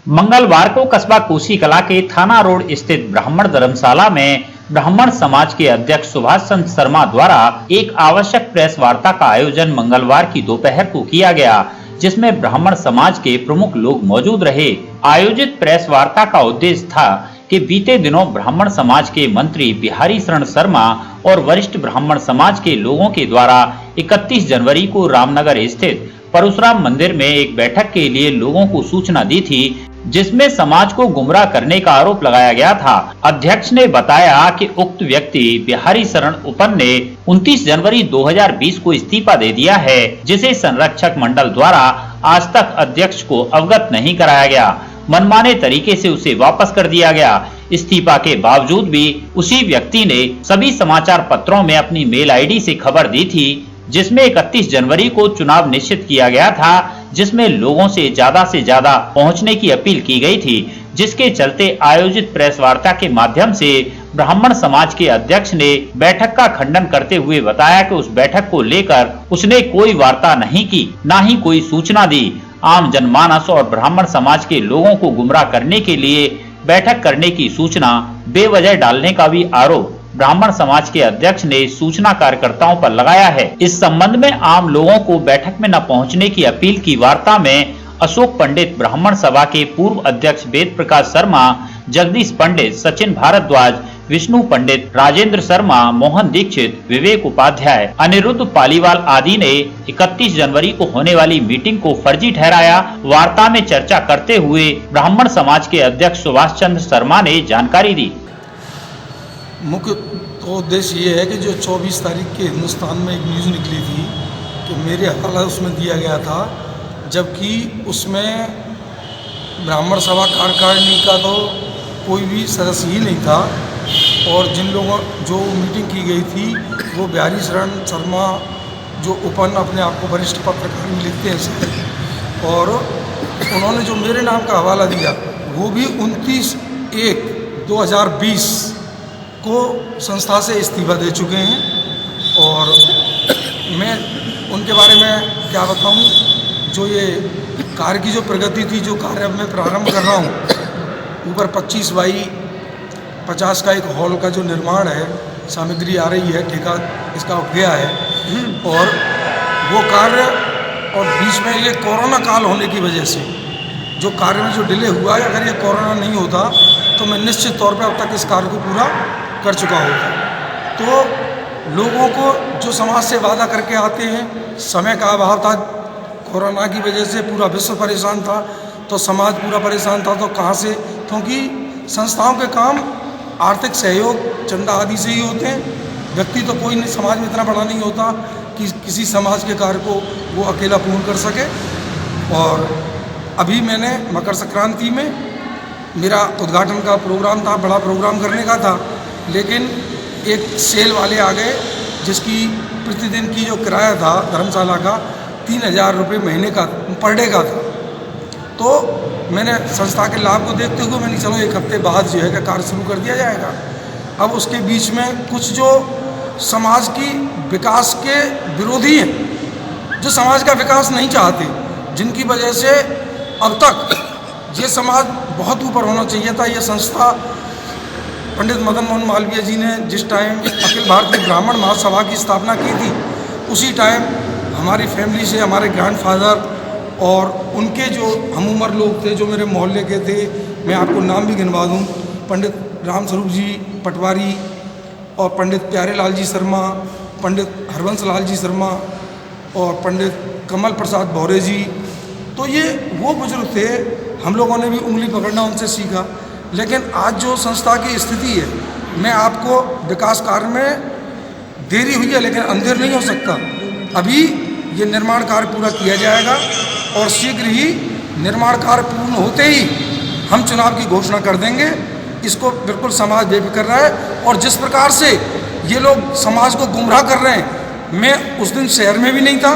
मंगलवार को कस्बा कोसीकला के थाना रोड स्थित ब्राह्मण धर्मशाला में ब्राह्मण समाज के अध्यक्ष सुभाष चंद्र शर्मा द्वारा एक आवश्यक प्रेस वार्ता का आयोजन मंगलवार की दोपहर को किया गया, जिसमें ब्राह्मण समाज के प्रमुख लोग मौजूद रहे। आयोजित प्रेस वार्ता का उद्देश्य था कि बीते दिनों ब्राह्मण समाज के मंत्री बिहारी शरण शर्मा और वरिष्ठ ब्राह्मण समाज के लोगों के द्वारा 31 जनवरी को रामनगर स्थित परशुराम मंदिर में एक बैठक के लिए लोगों को सूचना दी थी, जिसमें समाज को गुमराह करने का आरोप लगाया गया था। अध्यक्ष ने बताया कि उक्त व्यक्ति बिहारी शरण उपन ने 29 जनवरी 2020 को इस्तीफा दे दिया है, जिसे संरक्षक मंडल द्वारा आज तक अध्यक्ष को अवगत नहीं कराया गया। मनमाने तरीके से उसे वापस कर दिया गया। इस्तीफा के बावजूद भी उसी व्यक्ति ने सभी समाचार पत्रों में अपनी मेल आईडी से खबर दी थी, जिसमें 31 जनवरी को चुनाव निश्चित किया गया था, जिसमें लोगों से ज्यादा पहुंचने की अपील की गई थी, जिसके चलते आयोजित प्रेस वार्ता के माध्यम से ब्राह्मण समाज के अध्यक्ष ने बैठक का खंडन करते हुए बताया कि उस बैठक को लेकर उसने कोई वार्ता नहीं की, न ही कोई सूचना दी। आम जनमानस और ब्राह्मण समाज के लोगों को गुमराह करने के लिए बैठक करने की सूचना बेवजह डालने का भी आरोप ब्राह्मण समाज के अध्यक्ष ने सूचना कार्यकर्ताओं पर लगाया है। इस संबंध में आम लोगों को बैठक में न पहुंचने की अपील की वार्ता में अशोक पंडित, ब्राह्मण सभा के पूर्व अध्यक्ष वेद प्रकाश शर्मा, जगदीश पंडित, सचिन भारद्वाज, विष्णु पंडित, राजेंद्र शर्मा, मोहन दीक्षित, विवेक उपाध्याय, अनिरुद्ध पालीवाल आदि ने 31 जनवरी को होने वाली मीटिंग को फर्जी ठहराया। वार्ता में चर्चा करते हुए ब्राह्मण समाज के अध्यक्ष सुभाष चंद्र शर्मा ने जानकारी दी। मुख्य तो उद्देश्य ये है कि जो 24 तारीख के हिंदुस्तान में एक न्यूज़ निकली थी कि मेरे हवाला उसमें दिया गया था, जबकि उसमें ब्राह्मण सभा कार्यकारिणी का तो कोई भी सदस्य ही नहीं था, और जिन लोगों जो मीटिंग की गई थी वो बिहारी शरण शर्मा जो उपन अपने आप को वरिष्ठ पत्रकार भी लिखते हैं, और उन्होंने जो मेरे नाम का हवाला दिया वो भी 29/1/2020 को संस्था से इस्तीफा दे चुके हैं। और मैं उनके बारे में क्या बताऊं, जो ये कार्य की जो प्रगति थी, जो कार्य अब मैं प्रारंभ कर रहा हूं, ऊपर 25 बाई 50 का एक हॉल का जो निर्माण है, सामग्री आ रही है, ठेका इसका उठ गया है, और वो कार्य, और बीच में ये कोरोना काल होने की वजह से जो कार्य में जो डिले हुआ है, अगर ये कोरोना नहीं होता तो मैं निश्चित तौर पे अब तक इस कार्य को पूरा कर चुका होता। तो लोगों को जो समाज से वादा करके आते हैं, समय का अभाव था, कोरोना की वजह से पूरा विश्व परेशान था, तो समाज पूरा परेशान था, तो कहाँ से, क्योंकि संस्थाओं के काम आर्थिक सहयोग चंदा आदि से ही होते हैं। व्यक्ति तो कोई नहीं, समाज में इतना बड़ा नहीं होता कि किसी समाज के कार्य को वो अकेला पूर्ण कर सके। और अभी मैंने मकर संक्रांति में मेरा उद्घाटन का प्रोग्राम था, बड़ा प्रोग्राम करने का था, लेकिन एक सेल वाले आ गए जिसकी प्रतिदिन की जो किराया था धर्मशाला का 3000 रुपये महीने का पर डे का था। तो मैंने संस्था के लाभ को देखते हुए मैंने चलो एक हफ्ते बाद जो है कि कार्य शुरू कर दिया जाएगा। अब उसके बीच में कुछ जो समाज की विकास के विरोधी हैं, जो समाज का विकास नहीं चाहते, जिनकी वजह से अब तक ये समाज बहुत ऊपर होना चाहिए था। ये संस्था पंडित मदन मोहन मालवीय जी ने जिस टाइम अखिल भारतीय ब्राह्मण महासभा की स्थापना की थी, उसी टाइम हमारी फैमिली से हमारे ग्रैंडफादर और उनके जो हम उम्र लोग थे, जो मेरे मोहल्ले के थे, मैं आपको नाम भी गिनवा दूँ, पंडित रामस्वरूप जी पटवारी और पंडित प्यारेलाल जी शर्मा, पंडित हरवंश लाल जी शर्मा और पंडित कमल प्रसाद भौरे जी। तो ये वो बुजुर्ग थे, हम लोगों ने भी उंगली पकड़ना उनसे सीखा। लेकिन आज जो संस्था की स्थिति है, मैं आपको विकास कार्य में देरी हुई है लेकिन अंधेर नहीं हो सकता। अभी ये निर्माण कार्य पूरा किया जाएगा और शीघ्र ही निर्माण कार्य पूर्ण होते ही हम चुनाव की घोषणा कर देंगे। इसको बिल्कुल समाज बेफिक्र रहा है, और जिस प्रकार से ये लोग समाज को गुमराह कर रहे हैं, मैं उस दिन शहर में भी नहीं था,